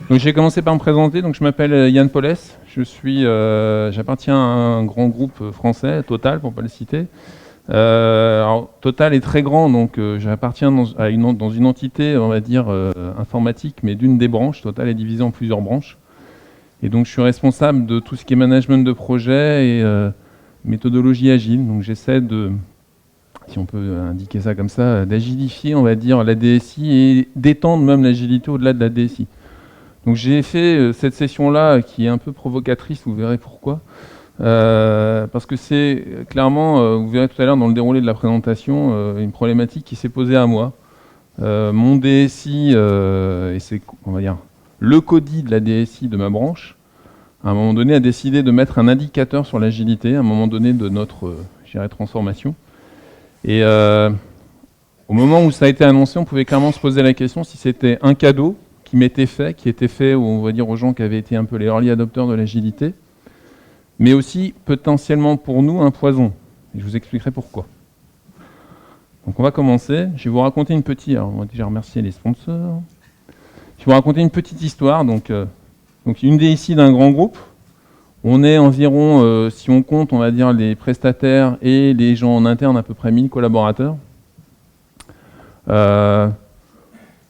Donc j'ai commencé par me présenter. Donc je m'appelle Yann Paulès. J'appartiens à un grand groupe français, Total, pour ne pas le citer. Alors, Total est très grand, donc j'appartiens dans une entité, on va dire, informatique, mais d'une des branches. Total est divisé en plusieurs branches. Et donc je suis responsable de tout ce qui est management de projet et méthodologie agile. Donc j'essaie de, si on peut indiquer ça comme ça, d'agilifier, on va dire, la DSI et d'étendre même l'agilité au-delà de la DSI. Donc j'ai fait cette session-là qui est un peu provocatrice, vous verrez pourquoi. Parce que c'est clairement, vous verrez tout à l'heure dans le déroulé de la présentation, une problématique qui s'est posée à moi. Mon DSI, et c'est, on va dire, le CODI de la DSI de ma branche, à un moment donné a décidé de mettre un indicateur sur l'agilité, à un moment donné de notre transformation. Et au moment où ça a été annoncé, on pouvait clairement se poser la question si c'était un cadeau qui était fait, on va dire, aux gens qui avaient été un peu les early adopters de l'agilité, mais aussi potentiellement pour nous un poison. Et je vous expliquerai pourquoi. Donc on va commencer. Je vais vous raconter une petite... Alors on va déjà remercier les sponsors. Je vais vous raconter une petite histoire. Donc une DSI d'un grand groupe. On est environ, si on compte, on va dire, les prestataires et les gens en interne, à peu près 1000 collaborateurs.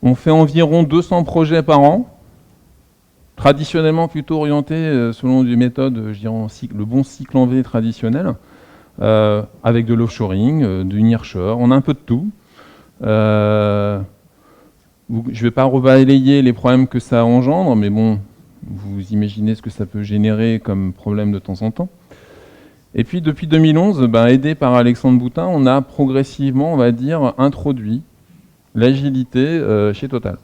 On fait environ 200 projets par an, traditionnellement plutôt orientés selon des méthodes, je dirais, le bon cycle en V traditionnel, avec de l'offshoring, du nearshore, on a un peu de tout. Je ne vais pas rebalayer les problèmes que ça engendre, mais bon, vous imaginez ce que ça peut générer comme problème de temps en temps. Et puis depuis 2011, aidé par Alexandre Boutin, on a progressivement, on va dire, introduit l'agilité chez Total.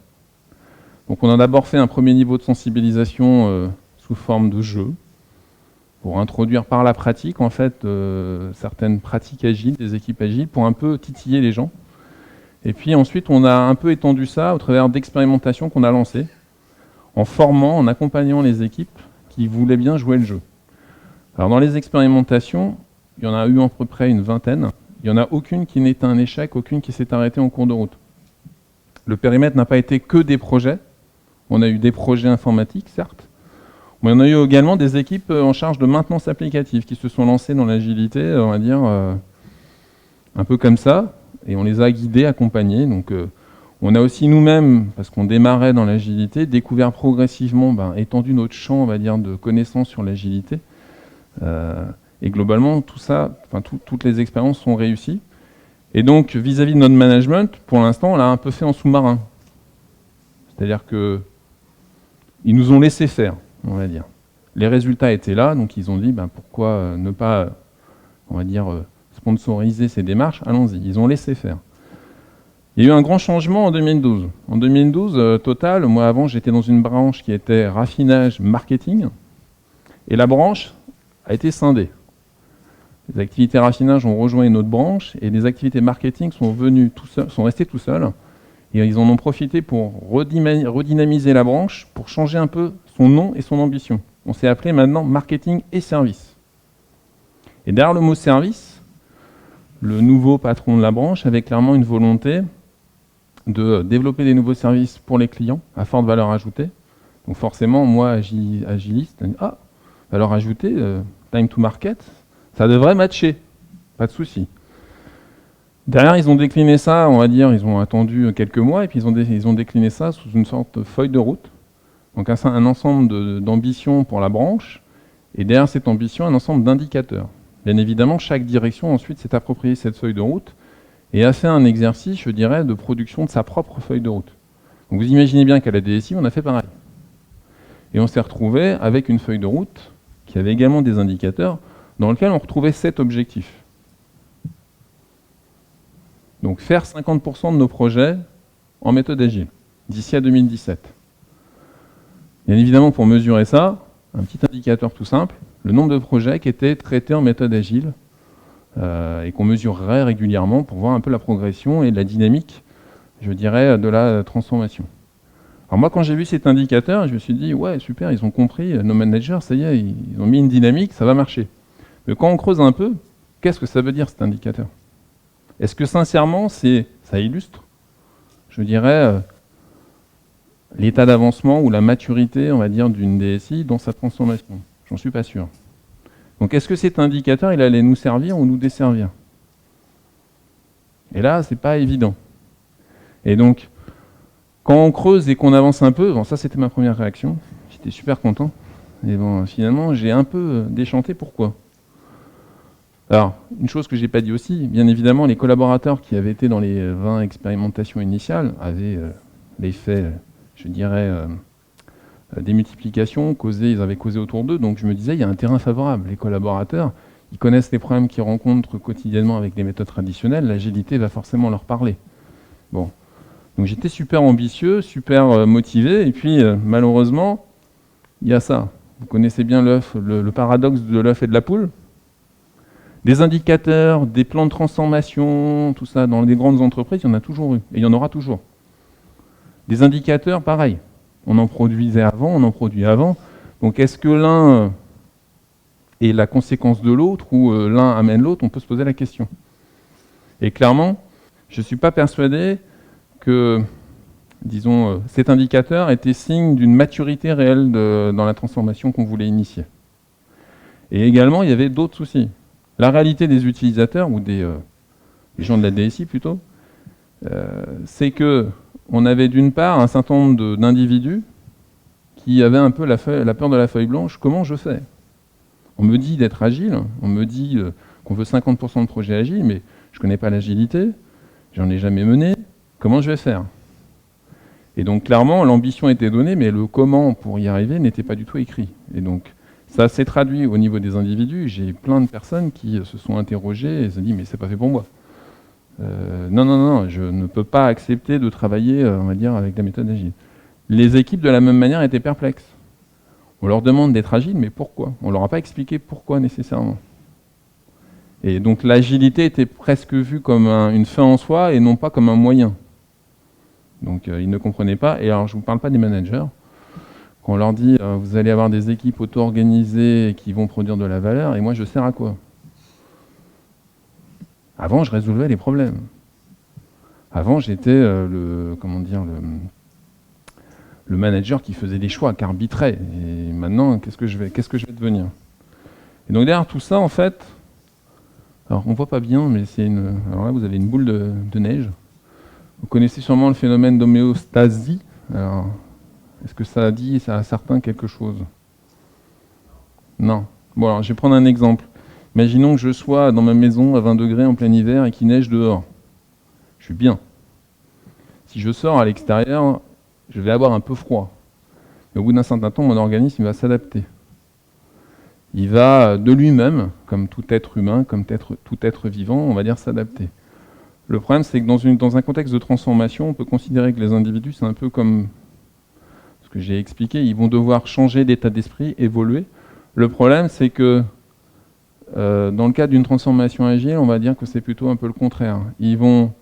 Donc on a d'abord fait un premier niveau de sensibilisation sous forme de jeu, pour introduire par la pratique, en fait, certaines pratiques agiles, des équipes agiles, pour un peu titiller les gens. Et puis ensuite, on a un peu étendu ça au travers d'expérimentations qu'on a lancées, en formant, en accompagnant les équipes qui voulaient bien jouer le jeu. Alors dans les expérimentations, il y en a eu à peu près une vingtaine. Il n'y en a aucune qui n'était un échec, aucune qui s'est arrêtée en cours de route. Le périmètre n'a pas été que des projets. On a eu des projets informatiques, certes, mais on a eu également des équipes en charge de maintenance applicative qui se sont lancées dans l'agilité, on va dire, un peu comme ça, et on les a guidés, accompagnés. Donc, on a aussi nous-mêmes, parce qu'on démarrait dans l'agilité, découvert progressivement, étendu notre champ, on va dire, de connaissances sur l'agilité. Et globalement, tout ça, toutes les expériences sont réussies. Et donc, vis-à-vis de notre management, pour l'instant, on l'a un peu fait en sous-marin. C'est-à-dire qu'ils nous ont laissé faire, on va dire. Les résultats étaient là, donc ils ont dit, pourquoi ne pas, on va dire, sponsoriser ces démarches? Allons-y, ils ont laissé faire. Il y a eu un grand changement en 2012. En 2012, Total, moi avant, j'étais dans une branche qui était raffinage marketing, et la branche a été scindée. Les activités raffinage ont rejoint une autre branche et les activités marketing sont restées tout seules. Et ils en ont profité pour redynamiser la branche, pour changer un peu son nom et son ambition. On s'est appelé maintenant marketing et service. Et derrière le mot service, le nouveau patron de la branche avait clairement une volonté de développer des nouveaux services pour les clients à forte valeur ajoutée. Donc forcément, moi, agiliste, valeur ajoutée, time to market, ça devrait matcher, pas de souci. Derrière, ils ont décliné ça, on va dire, ils ont attendu quelques mois, et puis ils ont décliné ça sous une sorte de feuille de route. Donc un ensemble d'ambitions pour la branche, et derrière cette ambition, un ensemble d'indicateurs. Bien évidemment, chaque direction ensuite s'est appropriée cette feuille de route, et a fait un exercice, je dirais, de production de sa propre feuille de route. Donc vous imaginez bien qu'à la DSI, on a fait pareil. Et on s'est retrouvé avec une feuille de route, qui avait également des indicateurs, dans lequel on retrouvait 7 objectifs. Donc faire 50% de nos projets en méthode agile, d'ici à 2017. Bien évidemment, pour mesurer ça, un petit indicateur tout simple, le nombre de projets qui étaient traités en méthode agile et qu'on mesurerait régulièrement pour voir un peu la progression et la dynamique, je dirais, de la transformation. Alors moi, quand j'ai vu cet indicateur, je me suis dit, ouais, super, ils ont compris, nos managers, ça y est, ils ont mis une dynamique, ça va marcher. Mais quand on creuse un peu, qu'est-ce que ça veut dire cet indicateur? Est-ce que sincèrement, ça illustre, je dirais, l'état d'avancement ou la maturité, on va dire, d'une DSI dans sa transformation. J'en suis pas sûr. Donc est-ce que cet indicateur, il allait nous servir ou nous desservir? Et là, c'est pas évident. Et donc, quand on creuse et qu'on avance un peu, bon, ça c'était ma première réaction, j'étais super content. Et bon, finalement, j'ai un peu déchanté. Pourquoi? Alors, une chose que j'ai pas dit aussi, bien évidemment, les collaborateurs qui avaient été dans les 20 expérimentations initiales avaient l'effet, je dirais, des multiplications, ils avaient causé autour d'eux, donc je me disais, il y a un terrain favorable. Les collaborateurs, ils connaissent les problèmes qu'ils rencontrent quotidiennement avec les méthodes traditionnelles, l'agilité va forcément leur parler. Bon, donc j'étais super ambitieux, super motivé, et puis malheureusement, il y a ça. Vous connaissez bien l'œuf, le paradoxe de l'œuf et de la poule. Des indicateurs, des plans de transformation, tout ça, dans les grandes entreprises, il y en a toujours eu, et il y en aura toujours. Des indicateurs, pareil. On en produisait avant, on en produit avant. Donc est-ce que l'un est la conséquence de l'autre ou l'un amène l'autre? On peut se poser la question. Et clairement, je ne suis pas persuadé que, disons, cet indicateur était signe d'une maturité réelle dans la transformation qu'on voulait initier. Et également, il y avait d'autres soucis. La réalité des utilisateurs, ou des gens de la DSI plutôt, c'est que on avait d'une part un certain nombre d'individus qui avaient un peu la peur de la feuille blanche. Comment je fais? On me dit d'être agile, on me dit qu'on veut 50% de projets agiles, mais je ne connais pas l'agilité, j'en ai jamais mené, comment je vais faire? Et donc clairement, l'ambition était donnée, mais le comment pour y arriver n'était pas du tout écrit. Et donc ça s'est traduit au niveau des individus. J'ai plein de personnes qui se sont interrogées et se sont dit, mais c'est pas fait pour moi. Non, je ne peux pas accepter de travailler, on va dire, avec la méthode agile. Les équipes, de la même manière, étaient perplexes. On leur demande d'être agile, mais pourquoi? On ne leur a pas expliqué pourquoi nécessairement. Et donc l'agilité était presque vue comme une fin en soi et non pas comme un moyen. Donc ils ne comprenaient pas. Et alors je ne vous parle pas des managers. Quand on leur dit, vous allez avoir des équipes auto-organisées qui vont produire de la valeur, et moi je sers à quoi? Avant, je résolvais les problèmes. Avant, j'étais le manager qui faisait des choix, qui arbitrait. Et maintenant, qu'est-ce que je vais devenir? Et donc derrière tout ça, en fait, alors on voit pas bien, mais c'est une. Alors là, vous avez une boule de neige. Vous connaissez sûrement le phénomène d'homéostasie. Alors, est-ce que ça dit à certains quelque chose? Non. Bon, alors je vais prendre un exemple. Imaginons que je sois dans ma maison à 20 degrés en plein hiver et qu'il neige dehors. Je suis bien. Si je sors à l'extérieur, je vais avoir un peu froid. Mais au bout d'un certain temps, mon organisme va s'adapter. Il va de lui-même, comme tout être humain, comme tout être vivant, on va dire s'adapter. Le problème, c'est que dans un contexte de transformation, on peut considérer que les individus, c'est un peu comme ce que j'ai expliqué, ils vont devoir changer d'état d'esprit, évoluer. Le problème, c'est que dans le cadre d'une transformation agile, on va dire que c'est plutôt un peu le contraire. Ils vont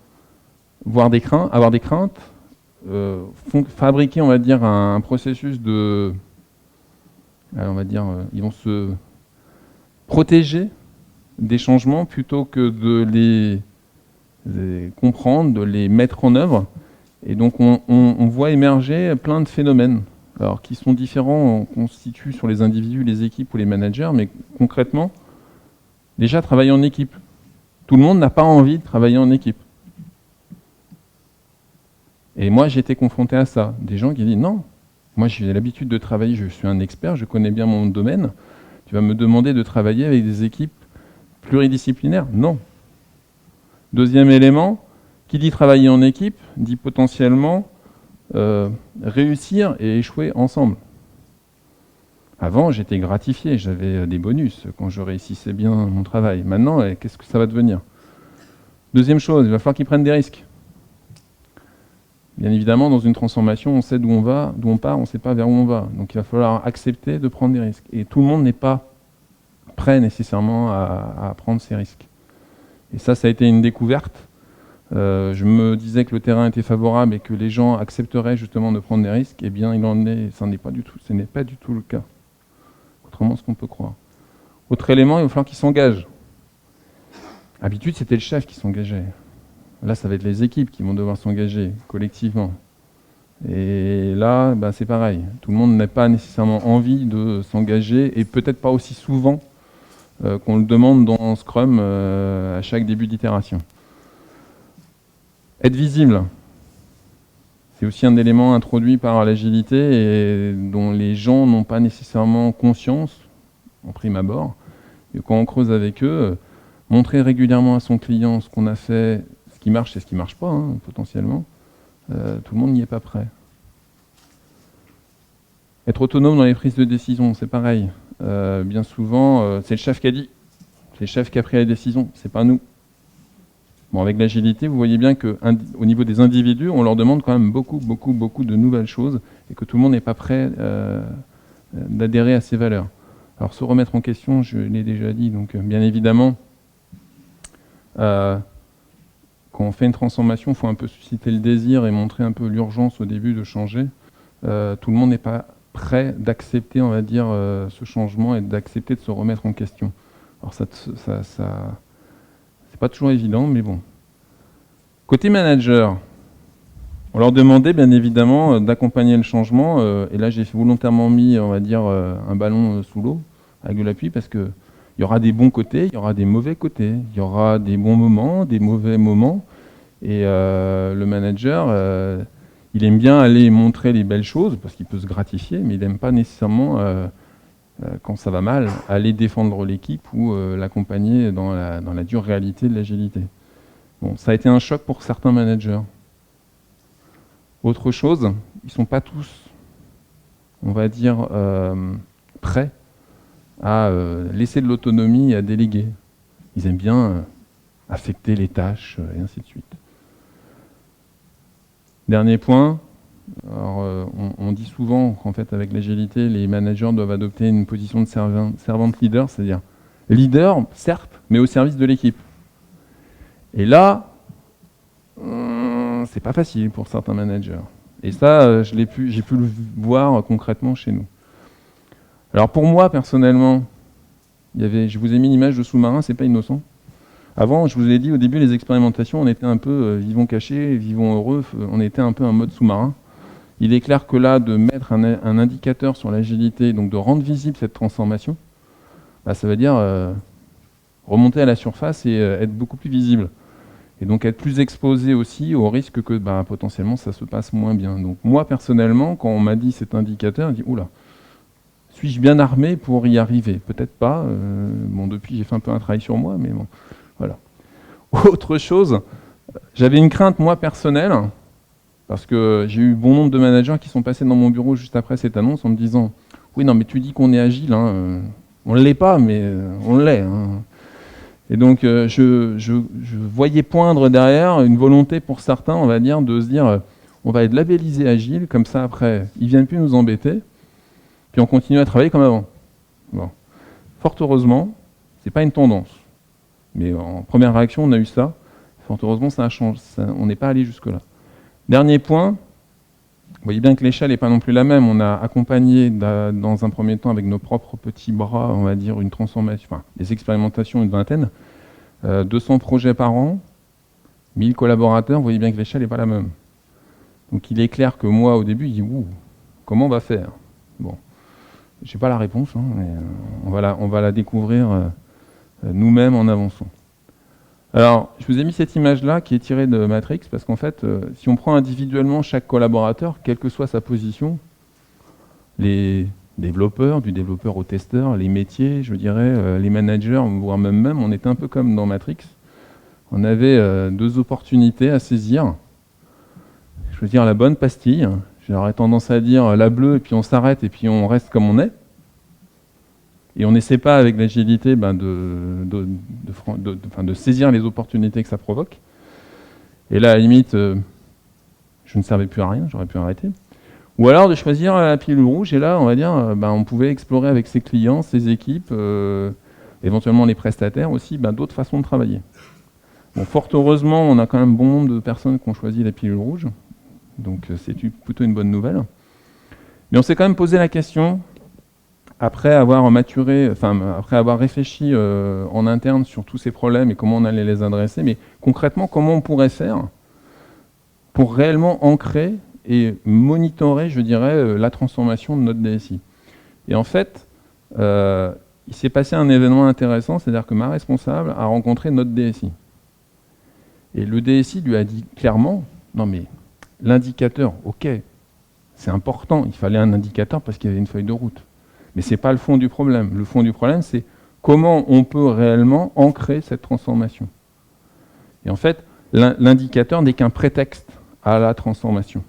avoir des craintes, fabriquer, on va dire, un processus de... on va dire, ils vont se protéger des changements plutôt que de les comprendre, de les mettre en œuvre. Et donc on voit émerger plein de phénomènes, alors qui sont différents, on constitue sur les individus, les équipes ou les managers, mais concrètement, déjà travailler en équipe. Tout le monde n'a pas envie de travailler en équipe. Et moi, j'ai été confronté à ça. Des gens qui disent non, moi j'ai l'habitude de travailler, je suis un expert, je connais bien mon domaine. Tu vas me demander de travailler avec des équipes pluridisciplinaires? Non. Deuxième élément, qui dit travailler en équipe, dit potentiellement réussir et échouer ensemble. Avant, j'étais gratifié, j'avais des bonus quand je réussissais bien mon travail. Maintenant, qu'est-ce que ça va devenir? Deuxième chose, il va falloir qu'ils prennent des risques. Bien évidemment, dans une transformation, on sait d'où on va, d'où on part, on ne sait pas vers où on va. Donc il va falloir accepter de prendre des risques. Et tout le monde n'est pas prêt nécessairement à prendre ces risques. Et ça a été une découverte. Je me disais que le terrain était favorable et que les gens accepteraient justement de prendre des risques. Eh bien, ce n'est pas du tout le cas. Contrairement à ce qu'on peut croire. Autre élément, il va falloir qu'ils s'engagent. D'habitude, c'était le chef qui s'engageait. Là, ça va être les équipes qui vont devoir s'engager collectivement. Et là, c'est pareil. Tout le monde n'a pas nécessairement envie de s'engager, et peut-être pas aussi souvent qu'on le demande dans Scrum à chaque début d'itération. Être visible, c'est aussi un élément introduit par l'agilité et dont les gens n'ont pas nécessairement conscience, en prime abord. Et quand on creuse avec eux, montrer régulièrement à son client ce qu'on a fait, ce qui marche et ce qui ne marche pas, potentiellement, tout le monde n'y est pas prêt. Être autonome dans les prises de décision, c'est pareil. Bien souvent, c'est le chef qui a dit, c'est le chef qui a pris la décision, c'est pas nous. Bon, avec l'agilité, vous voyez bien qu'au niveau des individus, on leur demande quand même beaucoup de nouvelles choses et que tout le monde n'est pas prêt d'adhérer à ces valeurs. Alors, se remettre en question, je l'ai déjà dit, donc bien évidemment, quand on fait une transformation, il faut un peu susciter le désir et montrer un peu l'urgence au début de changer. Tout le monde n'est pas prêt d'accepter, on va dire, ce changement et d'accepter de se remettre en question. Alors c'est pas toujours évident, mais bon. Côté manager, on leur demandait bien évidemment d'accompagner le changement, et là j'ai volontairement mis, on va dire, un ballon sous l'eau avec de l'appui, parce que il y aura des bons côtés, il y aura des mauvais côtés, il y aura des bons moments, des mauvais moments, et le manager, il aime bien aller montrer les belles choses, parce qu'il peut se gratifier, mais il n'aime pas nécessairement, quand ça va mal, aller défendre l'équipe ou l'accompagner dans la dure réalité de l'agilité. Bon, ça a été un choc pour certains managers. Autre chose, ils ne sont pas tous, on va dire, prêts à laisser de l'autonomie et à déléguer. Ils aiment bien affecter les tâches et ainsi de suite. Dernier point, alors, on dit souvent qu'en fait avec l'agilité, les managers doivent adopter une position de servante leader, c'est-à-dire leader, certes, mais au service de l'équipe. Et là, c'est pas facile pour certains managers. Et ça, j'ai pu le voir concrètement chez nous. Alors pour moi, personnellement, je vous ai mis une image de sous-marin, c'est pas innocent. Avant, je vous ai dit au début, les expérimentations, on était un peu vivons cachés, vivons heureux, on était un peu en mode sous-marin. Il est clair que là, de mettre un indicateur sur l'agilité, donc de rendre visible cette transformation, ça veut dire remonter à la surface et être beaucoup plus visible. Et donc être plus exposé aussi au risque que potentiellement ça se passe moins bien. Donc moi, personnellement, quand on m'a dit cet indicateur, je dis « Oula, suis-je bien armé pour y arriver ?» Peut-être pas. Bon, depuis, j'ai fait un peu un travail sur moi, mais bon, voilà. Autre chose, j'avais une crainte, moi, personnelle, parce que j'ai eu bon nombre de managers qui sont passés dans mon bureau juste après cette annonce en me disant « Oui, non, mais tu dis qu'on est agile, on ne l'est pas, mais on l'est. » Et donc, je voyais poindre derrière une volonté pour certains, on va dire, de se dire on va être labellisé agile, comme ça, après, ils ne viennent plus nous embêter, puis on continue à travailler comme avant. Bon. Fort heureusement, ce n'est pas une tendance. Mais en première réaction, on a eu ça. Fort heureusement, ça a changé. On n'est pas allé jusque-là. Dernier point, vous voyez bien que l'échelle n'est pas non plus la même. On a accompagné dans un premier temps avec nos propres petits bras, on va dire, une transformation, enfin, des expérimentations, une vingtaine, 200 projets par an, 1000 collaborateurs, vous voyez bien que l'échelle n'est pas la même. Donc il est clair que moi, au début, je dis, comment on va faire? Bon, je n'ai pas la réponse, mais on va la découvrir nous-mêmes en avançant. Alors, je vous ai mis cette image-là qui est tirée de Matrix, parce qu'en fait, si on prend individuellement chaque collaborateur, quelle que soit sa position, les développeurs, du développeur au testeur, les métiers, je dirais, les managers, voire même, on était un peu comme dans Matrix. On avait 2 opportunités à saisir. Choisir la bonne pastille. J'aurais tendance à dire la bleue, et puis on s'arrête, et puis on reste comme on est. Et on n'essaie pas avec l'agilité de saisir les opportunités que ça provoque. Et là, à la limite, je ne servais plus à rien, j'aurais pu arrêter. Ou alors de choisir la pilule rouge, et là, on va dire, on pouvait explorer avec ses clients, ses équipes, éventuellement les prestataires aussi, d'autres façons de travailler. Bon, fort heureusement, on a quand même bon nombre de personnes qui ont choisi la pilule rouge, donc c'est plutôt une bonne nouvelle. Mais on s'est quand même posé la question, après avoir maturé, après avoir réfléchi en interne sur tous ces problèmes et comment on allait les adresser, mais concrètement, comment on pourrait faire pour réellement ancrer et monitorer, je dirais, la transformation de notre DSI. Et en fait, il s'est passé un événement intéressant, c'est-à-dire que ma responsable a rencontré notre DSI. Et le DSI lui a dit clairement, non mais l'indicateur, ok, c'est important, il fallait un indicateur parce qu'il y avait une feuille de route. Mais ce n'est pas le fond du problème. Le fond du problème, c'est comment on peut réellement ancrer cette transformation. Et en fait, l'indicateur n'est qu'un prétexte à la transformation.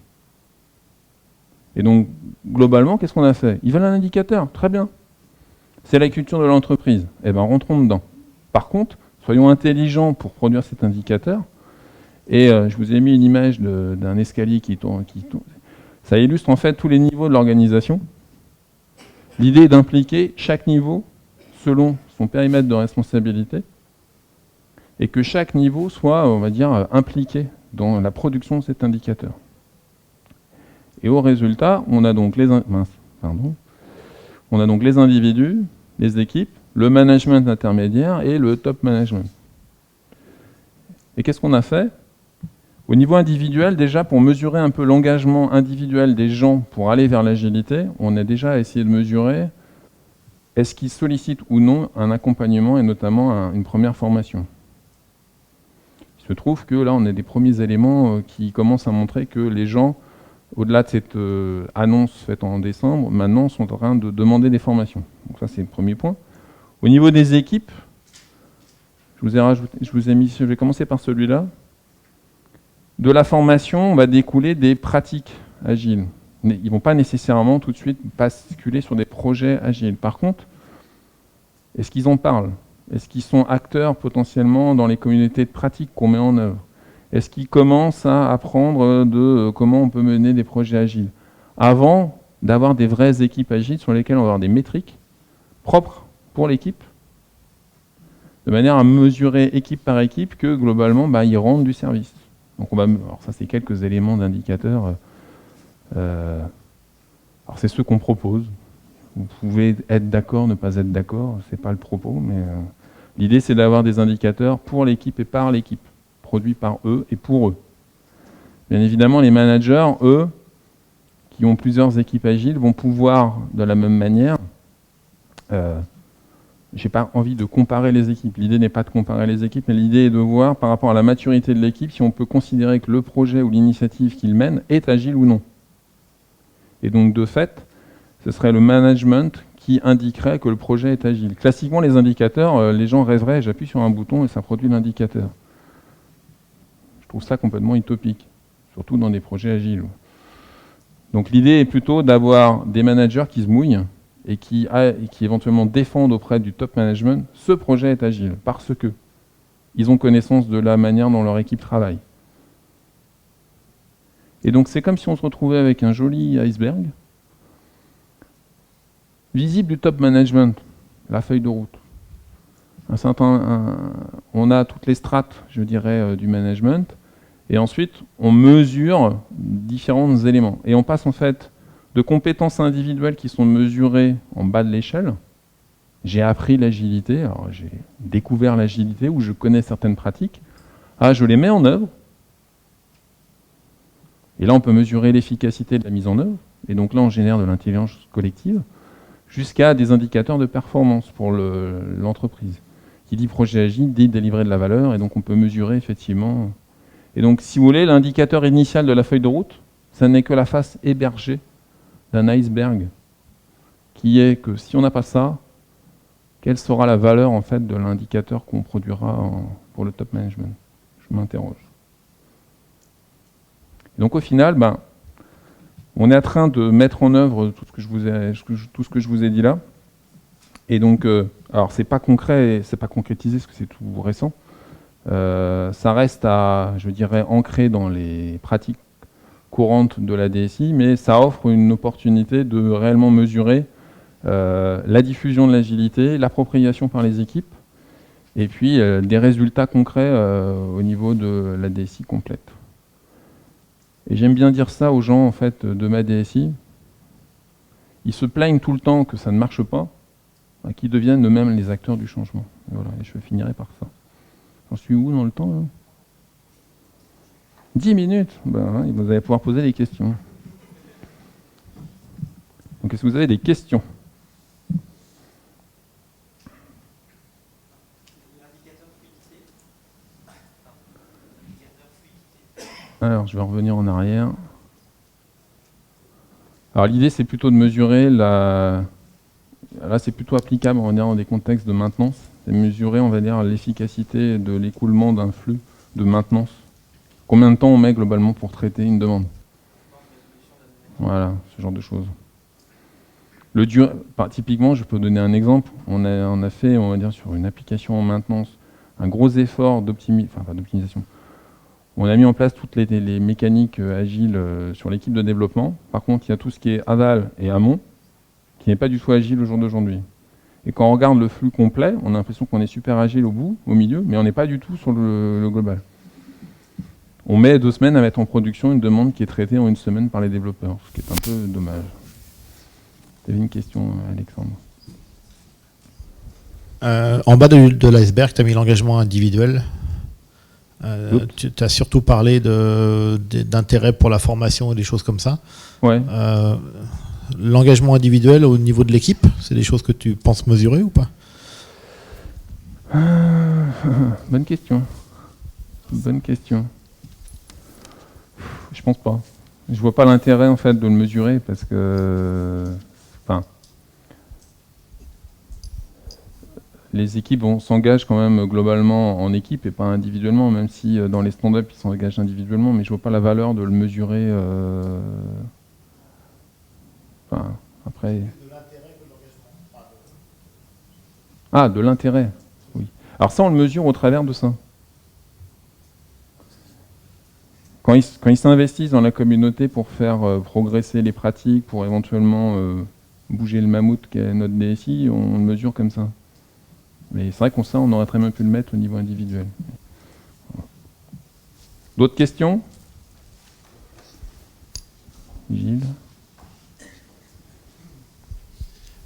Et donc, globalement, qu'est-ce qu'on a fait? Ils veulent un indicateur, très bien. C'est la culture de l'entreprise. Eh bien, rentrons dedans. Par contre, soyons intelligents pour produire cet indicateur. Et je vous ai mis une image d'un escalier qui tourne. Ça illustre en fait tous les niveaux de l'organisation. L'idée est d'impliquer chaque niveau selon son périmètre de responsabilité et que chaque niveau soit, on va dire, impliqué dans la production de cet indicateur. Et au résultat, on a donc les individus, les équipes, le management intermédiaire et le top management. Et qu'est-ce qu'on a fait? Au niveau individuel, déjà, pour mesurer un peu l'engagement individuel des gens pour aller vers l'agilité, on a déjà essayé de mesurer est-ce qu'ils sollicitent ou non un accompagnement et notamment une première formation. Il se trouve que là, on a des premiers éléments qui commencent à montrer que les gens, au-delà de cette annonce faite en décembre, maintenant sont en train de demander des formations. Donc ça, c'est le premier point. Au niveau des équipes, je vais commencer par celui-là. De la formation, on va découler des pratiques agiles. Ils ne vont pas nécessairement tout de suite basculer sur des projets agiles. Par contre, est-ce qu'ils en parlent? Est-ce qu'ils sont acteurs potentiellement dans les communautés de pratiques qu'on met en œuvre? Est-ce qu'ils commencent à apprendre de comment on peut mener des projets agiles? Avant d'avoir des vraies équipes agiles sur lesquelles on va avoir des métriques propres pour l'équipe, de manière à mesurer équipe par équipe que globalement, ils rendent du service. Donc alors ça c'est quelques éléments d'indicateurs. Alors c'est ceux qu'on propose. Vous pouvez être d'accord, ne pas être d'accord, c'est pas le propos, mais l'idée c'est d'avoir des indicateurs pour l'équipe et par l'équipe, produits par eux et pour eux. Bien évidemment, les managers, eux, qui ont plusieurs équipes agiles, vont pouvoir de la même manière. J'ai pas envie de comparer les équipes. L'idée n'est pas de comparer les équipes, mais l'idée est de voir par rapport à la maturité de l'équipe si on peut considérer que le projet ou l'initiative qu'il mène est agile ou non. Et donc de fait, ce serait le management qui indiquerait que le projet est agile. Classiquement, les indicateurs, les gens rêveraient, j'appuie sur un bouton et ça produit l'indicateur. Je trouve ça complètement utopique, surtout dans des projets agiles. Donc l'idée est plutôt d'avoir des managers qui se mouillent et qui éventuellement défendent auprès du top management, ce projet est agile, parce que ils ont connaissance de la manière dont leur équipe travaille. Et donc c'est comme si on se retrouvait avec un joli iceberg, visible du top management, la feuille de route. On a toutes les strates, je dirais, du management, et ensuite on mesure différents éléments. Et on passe en fait de compétences individuelles qui sont mesurées en bas de l'échelle. J'ai appris l'agilité, alors j'ai découvert l'agilité ou je connais certaines pratiques. Je les mets en œuvre. Et là, on peut mesurer l'efficacité de la mise en œuvre. Et donc là, on génère de l'intelligence collective jusqu'à des indicateurs de performance pour l'entreprise. Qui dit projet agile, dit délivrer de la valeur. Et donc, on peut mesurer effectivement. Et donc, si vous voulez, l'indicateur initial de la feuille de route, ça n'est que la face hébergée d'un iceberg, qui est que si on n'a pas ça, quelle sera la valeur en fait de l'indicateur qu'on produira pour le top management? Je m'interroge. Donc au final, on est en train de mettre en œuvre tout ce que je vous ai dit là. Et donc, alors c'est pas concret, c'est pas concrétisé parce que c'est tout récent. Ça reste je dirais, ancré dans les pratiques courante de la DSI, mais ça offre une opportunité de réellement mesurer la diffusion de l'agilité, l'appropriation par les équipes, et puis des résultats concrets au niveau de la DSI complète. Et j'aime bien dire ça aux gens en fait de ma DSI. Ils se plaignent tout le temps que ça ne marche pas, qu'ils deviennent eux-mêmes les acteurs du changement. Et voilà, et je finirai par ça. J'en suis où dans le temps là ? 10 minutes, ben, vous allez pouvoir poser des questions. Donc, est-ce que vous avez des questions? Alors, je vais revenir en arrière. Alors, l'idée, c'est plutôt de mesurer la... Là, c'est plutôt applicable, on va dire, dans des contextes de maintenance. C'est mesurer, on va dire, l'efficacité de l'écoulement d'un flux de maintenance. Combien de temps on met globalement pour traiter une demande? Voilà, ce genre de choses. Typiquement, je peux donner un exemple. On a fait, on va dire, sur une application en maintenance, un gros effort d'optimisation. On a mis en place toutes les mécaniques agiles sur l'équipe de développement. Par contre, il y a tout ce qui est aval et amont, qui n'est pas du tout agile au jour d'aujourd'hui. Et quand on regarde le flux complet, on a l'impression qu'on est super agile au milieu, mais on n'est pas du tout sur le global. On met 2 semaines à mettre en production une demande qui est traitée en 1 semaine par les développeurs, ce qui est un peu dommage. Tu avais une question, Alexandre? En bas de l'iceberg, tu as mis l'engagement individuel. Tu as surtout parlé d'intérêt pour la formation et des choses comme ça. Ouais. L'engagement individuel au niveau de l'équipe, c'est des choses que tu penses mesurer ou pas? Bonne question. Bonne question. Je pense pas. Je vois pas l'intérêt en fait de le mesurer parce que, les équipes s'engagent quand même globalement en équipe et pas individuellement, même si dans les stand-up ils s'engagent individuellement, mais je vois pas la valeur de le mesurer. Après. Ah, de l'intérêt. Oui. Alors ça, on le mesure au travers de ça. Quand ils s'investissent dans la communauté pour faire progresser les pratiques, pour éventuellement bouger le mammouth qui est notre DSI, on le mesure comme ça. Mais c'est vrai qu'on on aurait très bien pu le mettre au niveau individuel. D'autres questions? Gilles?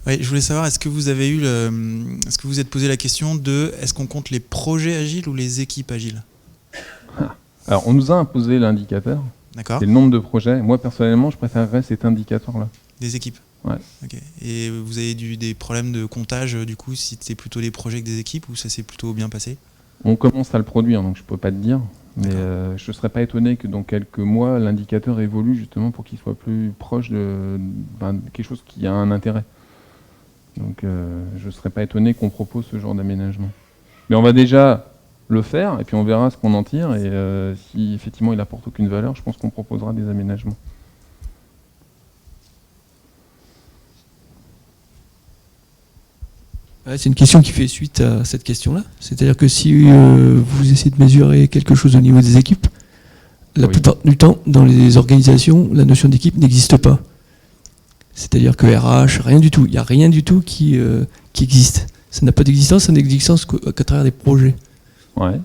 Oui, je voulais savoir, est-ce que vous vous êtes posé la question de est-ce qu'on compte les projets agiles ou les équipes agiles? Alors, on nous a imposé l'indicateur. D'accord. C'est le nombre de projets. Moi, personnellement, je préférerais cet indicateur-là. Des équipes? Ouais. Ok. Et vous avez des problèmes de comptage, du coup, si c'est plutôt des projets que des équipes, ou ça s'est plutôt bien passé? On commence à le produire, donc je ne peux pas te dire. Mais je ne serais pas étonné que dans quelques mois, l'indicateur évolue justement pour qu'il soit plus proche de quelque chose qui a un intérêt. Donc je ne serais pas étonné qu'on propose ce genre d'aménagement. Mais on va déjà le faire, et puis on verra ce qu'on en tire, et si effectivement il n'apporte aucune valeur, je pense qu'on proposera des aménagements. C'est une question qui fait suite à cette question-là. C'est-à-dire que si vous essayez de mesurer quelque chose au niveau des équipes, la plupart du temps, dans les organisations, la notion d'équipe n'existe pas. C'est-à-dire que RH, rien du tout. Il n'y a rien du tout qui existe. Ça n'a pas d'existence, ça n'existe qu'à travers des projets. Ouais.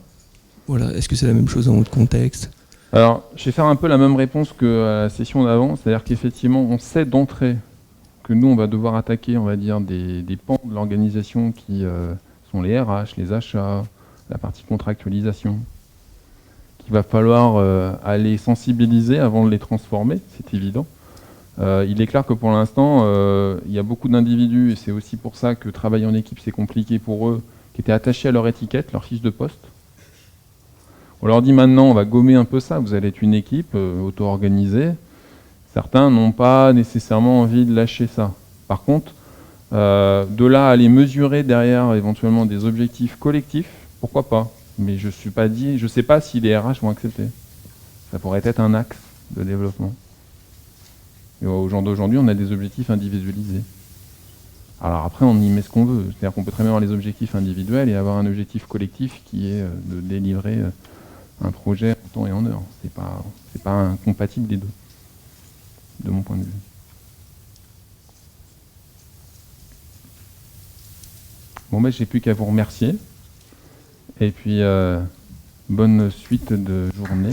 Voilà. Est-ce que c'est la même chose dans votre contexte? Alors, je vais faire un peu la même réponse que à la session d'avant, c'est-à-dire qu'effectivement, on sait d'entrée que nous, on va devoir attaquer, on va dire, des pans de l'organisation qui sont les RH, les achats, la partie contractualisation, qu'il va falloir aller sensibiliser avant de les transformer, c'est évident. Il est clair que pour l'instant, il y a beaucoup d'individus, et c'est aussi pour ça que travailler en équipe, c'est compliqué pour eux, qui étaient attachés à leur étiquette, leur fiche de poste. On leur dit maintenant, on va gommer un peu ça, vous allez être une équipe auto-organisée. Certains n'ont pas nécessairement envie de lâcher ça. Par contre, de là à aller mesurer derrière éventuellement des objectifs collectifs, pourquoi pas? Mais je ne sais pas si les RH vont accepter. Ça pourrait être un axe de développement. Et au jour d'aujourd'hui, on a des objectifs individualisés. Alors après, on y met ce qu'on veut. C'est-à-dire qu'on peut très bien avoir les objectifs individuels et avoir un objectif collectif qui est de délivrer un projet en temps et en heure. C'est pas incompatible des deux, de mon point de vue. Bon, ben, j'ai plus qu'à vous remercier. Et puis, bonne suite de journée.